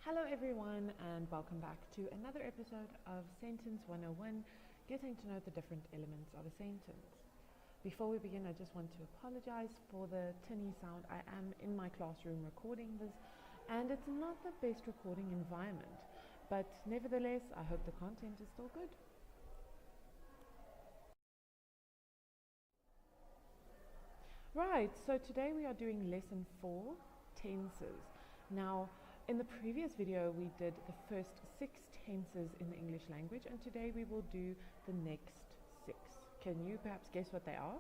Hello everyone and welcome back to another episode of Sentence 101, getting to know the different elements of a sentence. Before we begin, I just want to apologize for the tinny sound. I am in my classroom recording this and it's not the best recording environment, but nevertheless, I hope the content is still good. Right, so today we are doing lesson 4, tenses. Now, in the previous video, we did the first 6 tenses in the English language, and today we will do the next 6. Can you perhaps guess what they are?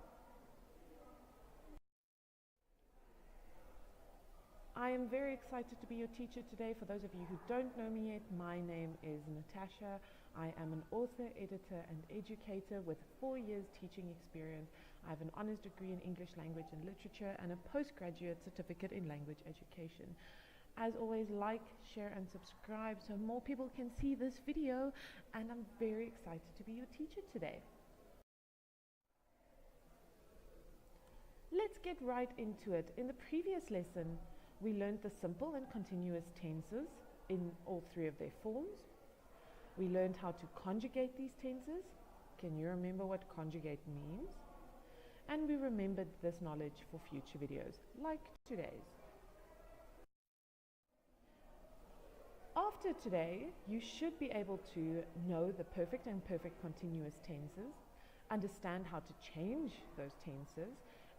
I am very excited to be your teacher today. For those of you who don't know me yet, my name is Natasha. I am an author, editor, and educator with 4 years teaching experience. I have an honors degree in English language and literature and a postgraduate certificate in language education. As always, like, share, and subscribe so more people can see this video, and I'm very excited to be your teacher today. Let's get right into it. In the previous lesson, we learned the simple and continuous tenses in all 3 of their forms. We learned how to conjugate these tenses. Can you remember what conjugate means? And we remembered this knowledge for future videos, like today's. After today, you should be able to know the perfect and perfect continuous tenses, understand how to change those tenses,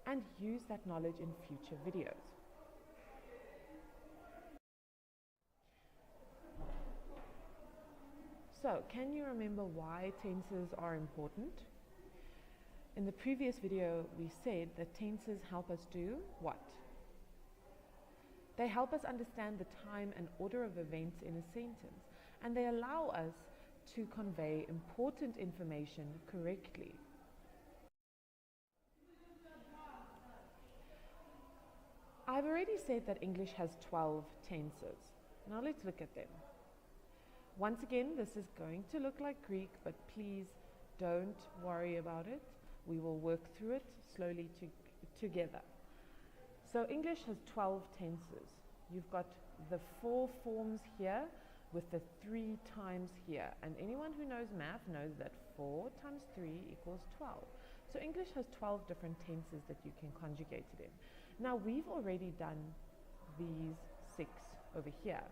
and use that knowledge in future videos. So, can you remember why tenses are important? In the previous video, we said that tenses help us do what? They help us understand the time and order of events in a sentence, and they allow us to convey important information correctly. I've already said that English has 12 tenses. Now let's look at them. Once again, this is going to look like Greek, but please don't worry about it. We will work through it slowly together. So English has 12 tenses. You've got the 4 forms here with the 3 times here. And anyone who knows math knows that 4 times 3 equals 12. So English has 12 different tenses that you can conjugate it in. Now we've already done these 6 over here.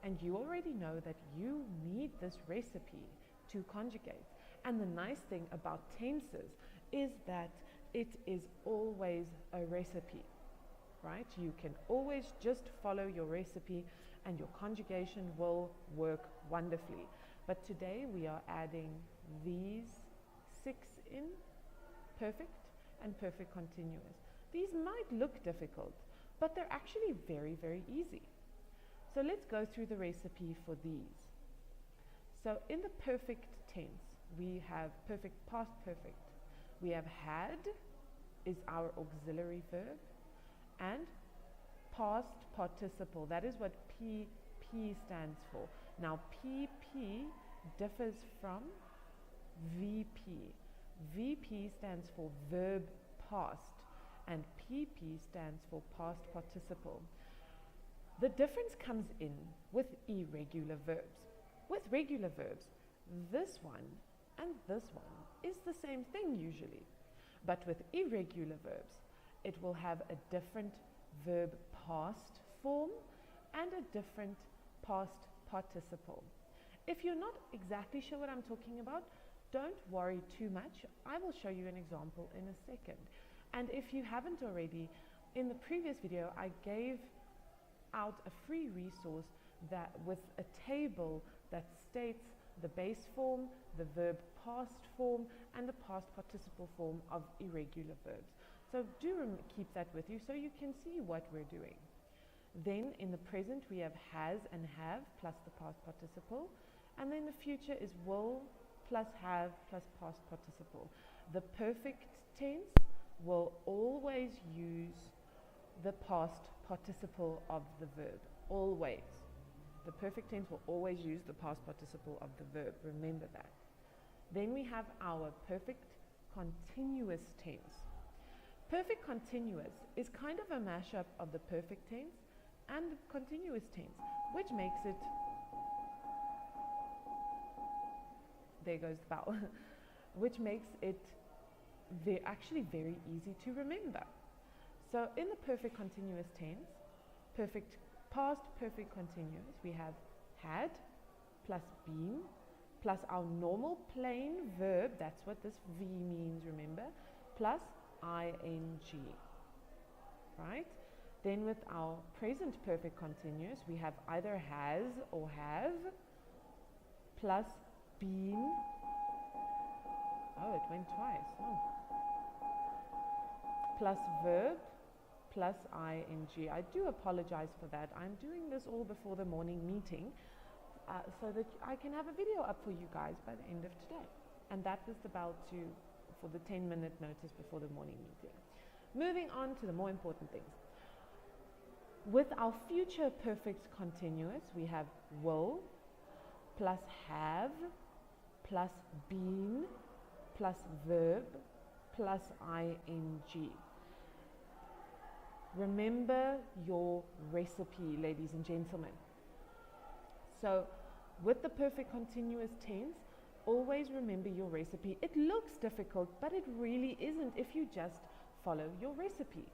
And you already know that you need this recipe to conjugate. And the nice thing about tenses is that it is always a recipe, right? You can always just follow your recipe and your conjugation will work wonderfully. But today we are adding these 6 in, perfect and perfect continuous. These might look difficult, but they're actually very, very easy. So let's go through the recipe for these. So in the perfect tense, we have perfect past perfect. We have had is our auxiliary verb, and past participle. That is what PP stands for. Now PP differs from VP. VP stands for verb past, and PP stands for past participle. The difference comes in with irregular verbs. With regular verbs, this one and this one is the same thing usually. But with irregular verbs, it will have a different verb past form and a different past participle. If you're not exactly sure what I'm talking about, don't worry too much. I will show you an example in a second. And if you haven't already, in the previous video, I gave out a free resource that with a table that states the base form, the verb past form, and the past participle form of irregular verbs. So do keep that with you so you can see what we're doing. Then in the present we have has and have plus the past participle, and then the future is will plus have plus past participle. The perfect tense will always use the past participle of the verb, always. The perfect tense will always use the past participle of the verb, remember that. Then we have our perfect continuous tense. Perfect continuous is kind of a mashup of the perfect tense and continuous tense, which makes it, there goes the bell, which makes it actually very easy to remember. So in the perfect continuous tense, perfect past perfect continuous, we have had plus been plus our normal plain verb, that's what this V means, remember, plus ing, right? Then with our present perfect continuous, we have either has or have plus been. Oh, it went twice. Oh. Plus verb plus ing. I do apologize for that. I'm doing this all before the morning meeting so that I can have a video up for you guys by the end of today. And that was the bell for the 10-minute notice before the morning meeting. Moving on to the more important things. With our future perfect continuous, we have will plus have plus been plus verb plus ing. Remember your recipe, ladies and gentlemen. So with the perfect continuous tense, always remember your recipe. It looks difficult, but it really isn't if you just follow your recipe.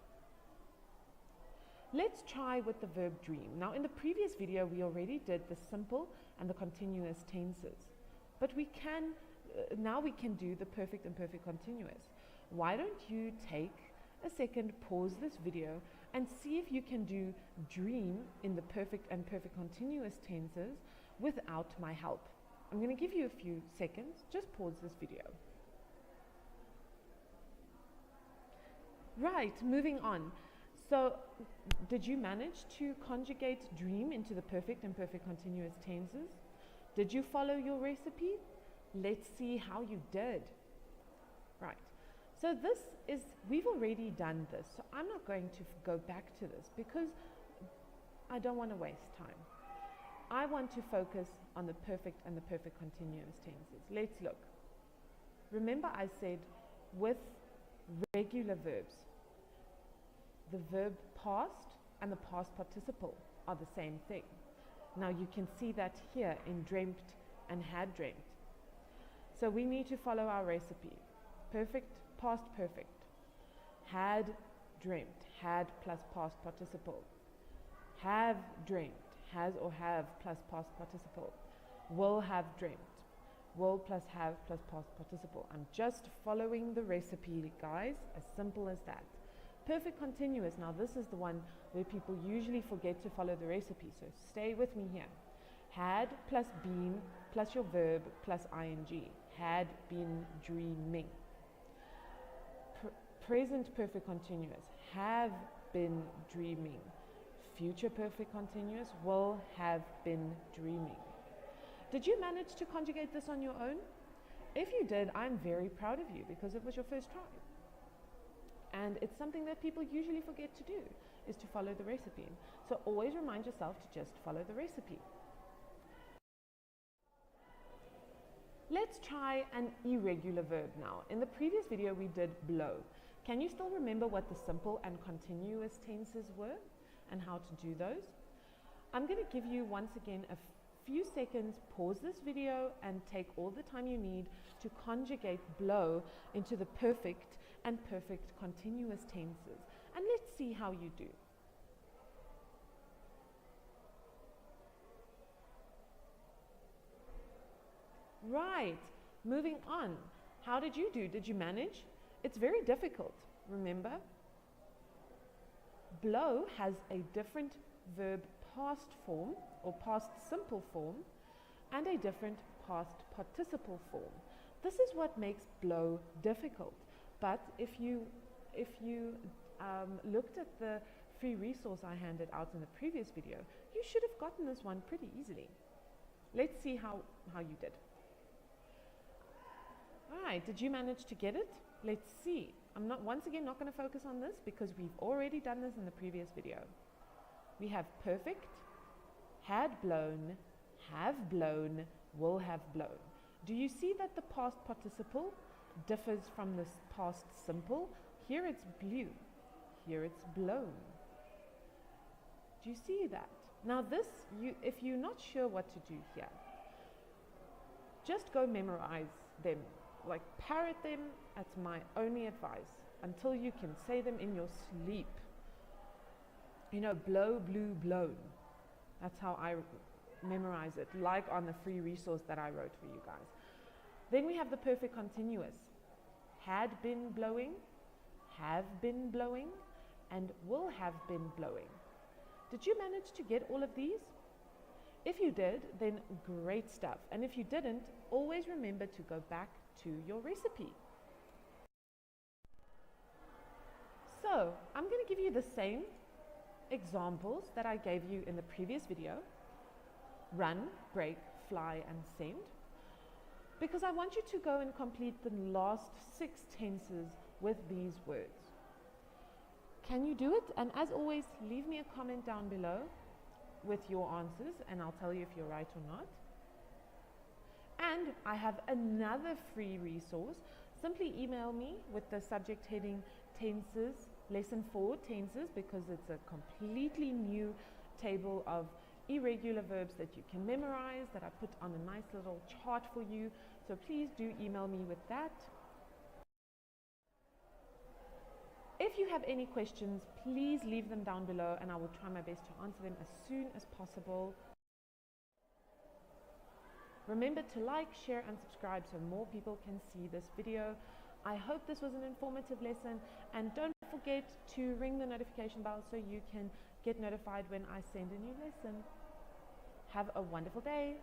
Let's try with the verb dream. Now in the previous video, we already did the simple and the continuous tenses, but now we can do the perfect and perfect continuous. Why don't you take a second, pause this video, and see if you can do dream in the perfect and perfect continuous tenses without my help. I'm going to give you a few seconds. Just pause this video. Right, moving on. So, did you manage to conjugate dream into the perfect and perfect continuous tenses? Did you follow your recipe? Let's see how you did. Right. So we've already done this, so I'm not going to go back to this because I don't want to waste time. I want to focus on the perfect and the perfect continuous tenses. Let's look. Remember I said with regular verbs, the verb past and the past participle are the same thing. Now you can see that here in dreamt and had dreamt. So we need to follow our recipe. Perfect, past perfect. Had dreamt, had plus past participle. Have dreamt, has or have plus past participle. Will have dreamt, will plus have plus past participle. I'm just following the recipe, guys, as simple as that. Perfect continuous, now this is the one where people usually forget to follow the recipe, so stay with me here. Had plus been plus your verb plus ing. Had been dreaming. Present perfect continuous, have been dreaming. Future perfect continuous, will have been dreaming. Did you manage to conjugate this on your own? If you did, I'm very proud of you because it was your first try. And it's something that people usually forget to do, is to follow the recipe. So always remind yourself to just follow the recipe. Let's try an irregular verb now. In the previous video we did blow. Can you still remember what the simple and continuous tenses were and how to do those? I'm going to give you once again a few seconds, pause this video and take all the time you need to conjugate blow into the perfect and perfect continuous tenses. And let's see how you do. Right, moving on. How did you do? Did you manage? It's very difficult, remember? Blow has a different verb past form or past simple form and a different past participle form. This is what makes blow difficult. But if you looked at the free resource I handed out in the previous video, you should have gotten this one pretty easily. Let's see how you did. Alright, did you manage to get it? Let's see. I'm once again not going to focus on this because we've already done this in the previous video. We have perfect, had blown, have blown, will have blown. Do you see that the past participle differs from this past simple? Here it's blew, here it's blown. Do you see that? Now this, if you're not sure what to do here, just go memorize them, like parrot them. That's my only advice until you can say them in your sleep. You know, blow, blew, blown. That's how I memorize it, like on the free resource that I wrote for you guys. Then we have the perfect continuous. Had been blowing, have been blowing, and will have been blowing. Did you manage to get all of these? If you did, then great stuff. And if you didn't, always remember to go back to your recipe. So I'm going to give you the same examples that I gave you in the previous video. Run, break, fly, and send. Because I want you to go and complete the last 6 tenses with these words. Can you do it? And as always, leave me a comment down below with your answers and I'll tell you if you're right or not. And I have another free resource. Simply email me with the subject heading Tenses, Lesson 4 Tenses, because it's a completely new table of irregular verbs that you can memorize, that I put on a nice little chart for you. So please do email me with that. If you have any questions, please leave them down below and I will try my best to answer them as soon as possible. Remember to like, share and subscribe so more people can see this video. I hope this was an informative lesson, and don't forget to ring the notification bell so you can get notified when I send a new lesson. Have a wonderful day.